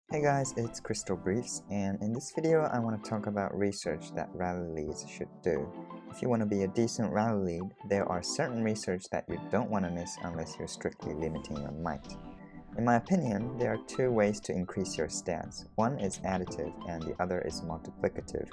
Hey guys, it's Crystal Briefs, and in this video I want to talk about research that rally leads should do. If you want to be a decent rally lead, there are certain research that you don't want to miss unless you're strictly limiting your might. In my opinion, there are two ways to increase your stats. One is additive and the other is multiplicative.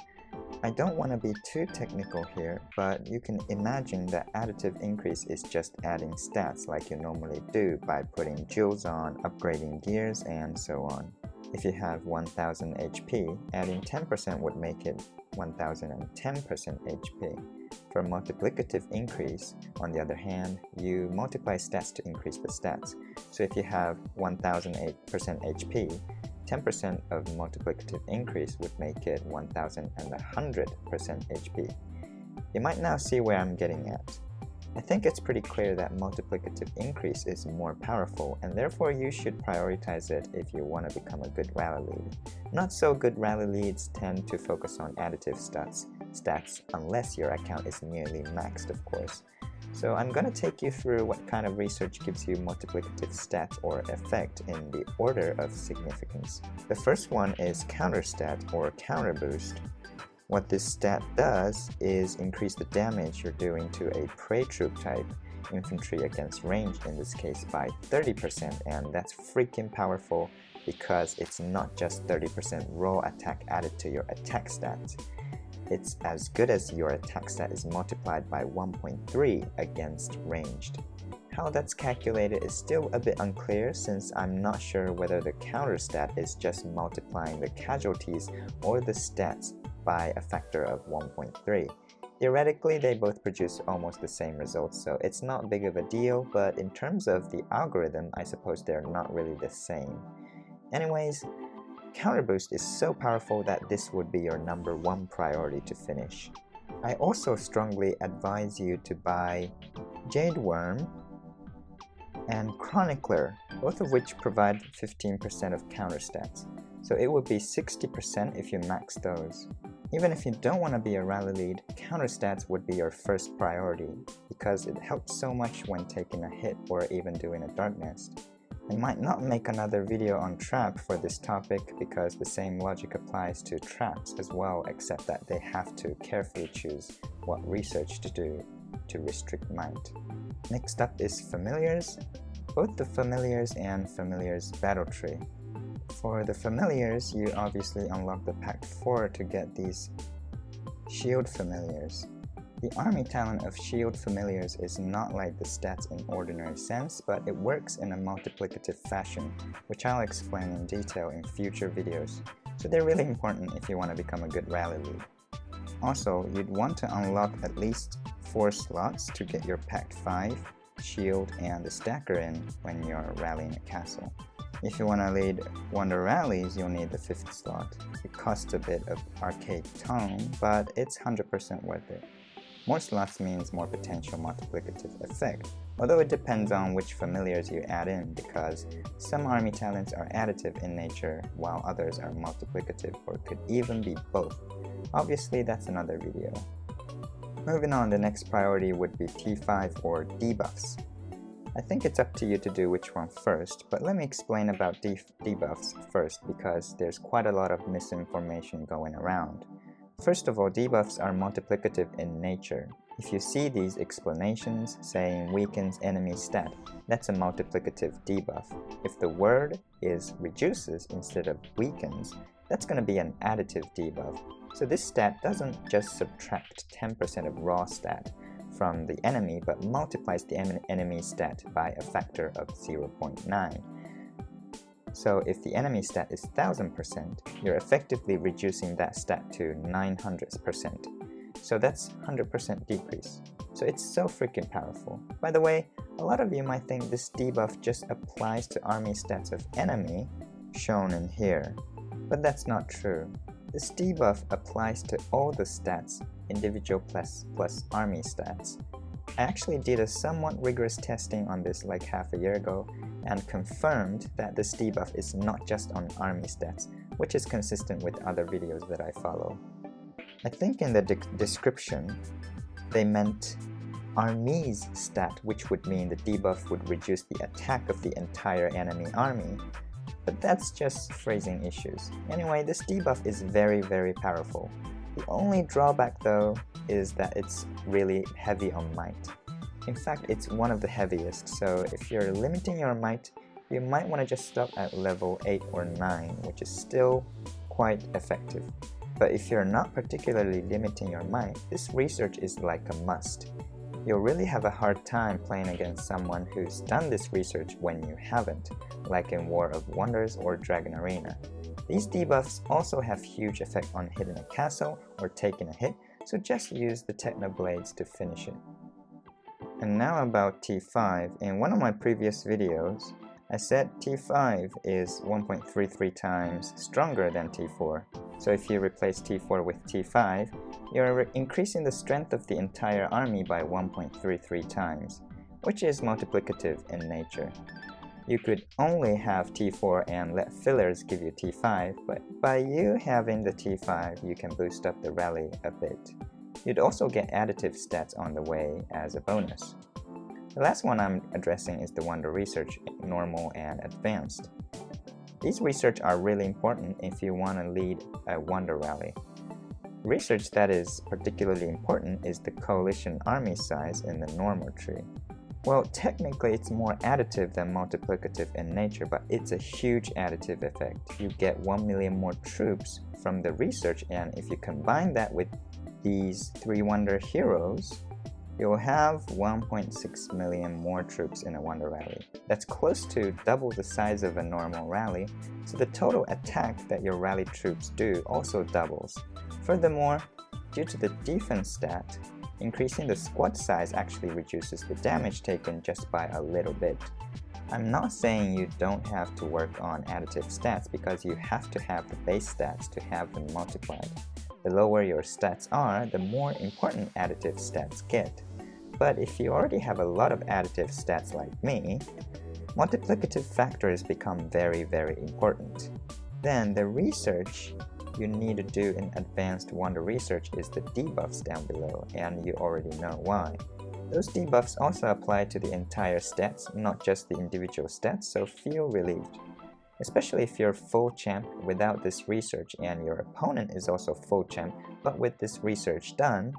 I don't want to be too technical here, but you can imagine that additive increase is just adding stats like you normally do by putting joules on, upgrading gears, and so on. If you have 1000 HP, adding 10% would make it 1010% HP. For a multiplicative increase, on the other hand, you multiply stats to increase the stats. So if you have 1008% HP, 10% of multiplicative increase would make it 1100% HP. You might now see where I'm getting at. I think it's pretty clear that multiplicative increase is more powerful, and therefore you should prioritize it if you want to become a good rally lead. Not so good rally leads tend to focus on additive stats unless your account is nearly maxed, of course. So I'm going to take you through what kind of research gives you multiplicative stat or effect in the order of significance. The first one is counter stat or counter boost. What this stat does is increase the damage you're doing to a prey troop type, infantry against range in this case, by 30%, and that's freaking powerful because it's not just 30% raw attack added to your attack stat. It's as good as your attack stat is multiplied by 1.3 against ranged. How that's calculated is still a bit unclear since I'm not sure whether the counter stat is just multiplying the casualties or the stats by a factor of 1.3. Theoretically, they both produce almost the same results, so it's not big of a deal, but in terms of the algorithm, I suppose they're not really the same. Anyways, counter boost is so powerful that this would be your number one priority to finish. I also strongly advise you to buy Jade Worm and Chronicler, both of which provide 15% of counter stats. So it would be 60% if you max those. Even if you don't want to be a rally lead, counter stats would be your first priority because it helps so much when taking a hit or even doing a dark nest. I might not make another video on trap for this topic because the same logic applies to traps as well, except that they have to carefully choose what research to do to restrict might. Next up is familiars, both the familiars and familiars battle tree. For the familiars, you obviously unlock the Pact 4 to get these shield familiars. The army talent of shield familiars is not like the stats in ordinary sense, but it works in a multiplicative fashion, which I'll explain in detail in future videos. So they're really important if you want to become a good rally lead. Also, you'd want to unlock at least 4 slots to get your Pact 5, shield, and the stacker in when you're rallying a castle. If you want to lead Wonder Rallies, you'll need the 5th slot. It costs a bit of arcade tone, but it's 100% worth it. More slots means more potential multiplicative effect, although it depends on which familiars you add in because some army talents are additive in nature while others are multiplicative or could even be both. Obviously, that's another video. Moving on, the next priority would be T5 or debuffs. I think it's up to you to do which one first, but let me explain about debuffs first because there's quite a lot of misinformation going around. First of all, debuffs are multiplicative in nature. If you see these explanations saying weakens enemy stat, that's a multiplicative debuff. If the word is reduces instead of weakens, that's going to be an additive debuff. So this stat doesn't just subtract 10% of raw stat from the enemy, but multiplies the enemy stat by a factor of 0.9. So if the enemy stat is 1000%, you're effectively reducing that stat to 900%. So that's 100% decrease. So it's so freaking powerful. By the way, a lot of you might think this debuff just applies to army stats of enemy, shown in here, but that's not true. This debuff applies to all the stats, individual plus army stats. I actually did a somewhat rigorous testing on this like half a year ago and confirmed that this debuff is not just on army stats, which is consistent with other videos that I follow. I think in the description they meant army's stat, which would mean the debuff would reduce the attack of the entire enemy army. but that's just phrasing issues. Anyway, this debuff is very powerful. The only drawback though is that it's really heavy on might. In fact, it's one of the heaviest, so if you're limiting your might, you might want to just stop at level 8 or 9, which is still quite effective. But if you're not particularly limiting your might, this research is like a must. You'll really have a hard time playing against someone who's done this research when you haven't, like in War of Wonders or Dragon Arena. These debuffs also have huge effect on hitting a castle or taking a hit, so just use the Technoblades to finish it. And now about T5. In one of my previous videos, I said T5 is 1.33 times stronger than T4. So if you replace T4 with T5, you're increasing the strength of the entire army by 1.33 times, which is multiplicative in nature. You could only have T4 and let fillers give you T5, but by you having the T5, you can boost up the rally a bit. You'd also get additive stats on the way as a bonus. The last one I'm addressing is the Wonder Research, Normal and Advanced. These research are really important if you want to lead a Wonder Rally. Research that is particularly important is the Coalition army size in the normal tree. Well, technically it's more additive than multiplicative in nature, but it's a huge additive effect. You get 1 million more troops from the research, and if you combine that with these 3 Wonder Heroes, you'll have 1.6 million more troops in a Wonder Rally. That's close to double the size of a normal rally, so the total attack that your rally troops do also doubles. Furthermore, due to the defense stat, increasing the squad size actually reduces the damage taken just by a little bit. I'm not saying you don't have to work on additive stats because you have to have the base stats to have them multiplied. The lower your stats are, the more important additive stats get. But if you already have a lot of additive stats like me, multiplicative factors become very important. Then the research you need to do in Advanced Wonder Research is the debuffs down below, and you already know why. Those debuffs also apply to the entire stats, not just the individual stats, so feel relieved. Especially if you're full champ without this research and your opponent is also full champ but with this research done,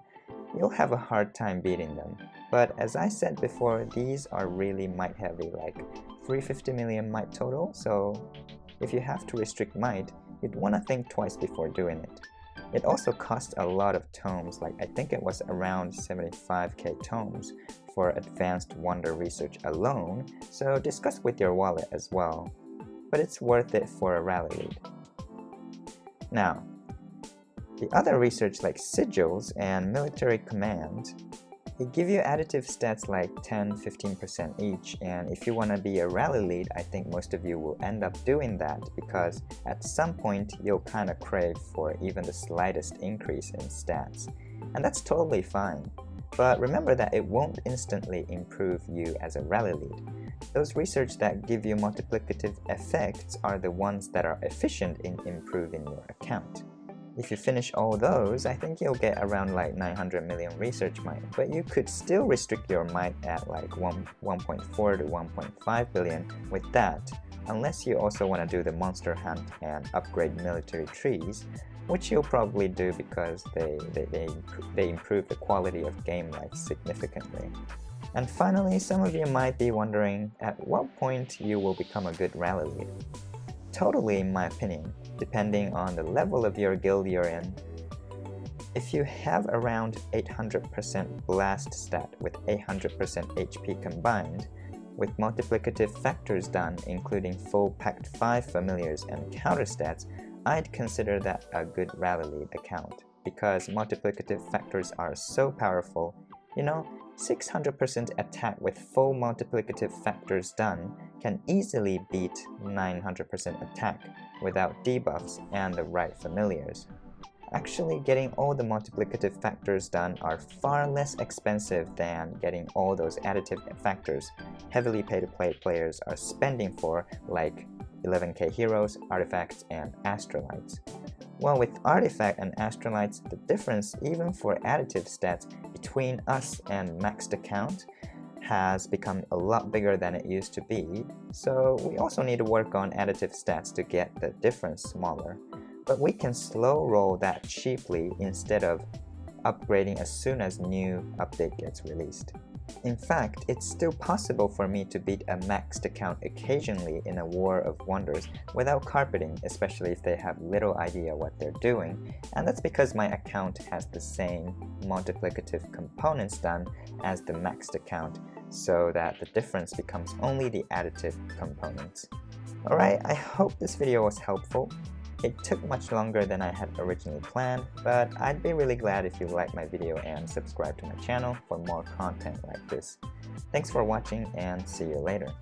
you'll have a hard time beating them. But as I said before, these are really might heavy, like 350 million might total, so if you have to restrict might, you'd want to think twice before doing it. It also costs a lot of tomes, like I think it was around 75k tomes for Advanced Wonder Research alone, so discuss with your wallet as well. But it's worth it for a rally lead. Now, the other research like sigils and military command, they give you additive stats like 10-15% each, and if you want to be a rally lead, I think most of you will end up doing that because at some point you'll kind of crave for even the slightest increase in stats, and that's totally fine. But remember that it won't instantly improve you as a rally lead. Those research that give you multiplicative effects are the ones that are efficient in improving your account. If you finish all those, I think you'll get around like 900 million research might, but you could still restrict your might at like 1.4 to 1.5 billion with that, unless you also want to do the monster hunt and upgrade military trees, which you'll probably do because they improve the quality of game life significantly. And finally, some of you might be wondering at what point you will become a good rally lead. Totally in my opinion, depending on the level of your guild you're in. If you have around 800% blast stat with 800% HP combined, with multiplicative factors done including full packed 5 familiars and counter stats, I'd consider that a good rally lead account, because multiplicative factors are so powerful. You know, 600% attack with full multiplicative factors done can easily beat 900% attack without debuffs and the right familiars. Actually, getting all the multiplicative factors done are far less expensive than getting all those additive factors heavily pay-to-play players are spending for, like 11k heroes, artifacts, and astrolites. Well, with artifact and astrolites, the difference even for additive stats between us and maxed account has become a lot bigger than it used to be, so we also need to work on additive stats to get the difference smaller. But we can slow roll that cheaply instead of upgrading as soon as new update gets released. In fact, it's still possible for me to beat a maxed account occasionally in a War of Wonders without carpeting, especially if they have little idea what they're doing, and that's because my account has the same multiplicative components done as the maxed account, so that the difference becomes only the additive components. Alright, I hope this video was helpful. It took much longer than I had originally planned, but I'd be really glad if you liked my video and subscribe to my channel for more content like this. Thanks for watching and see you later.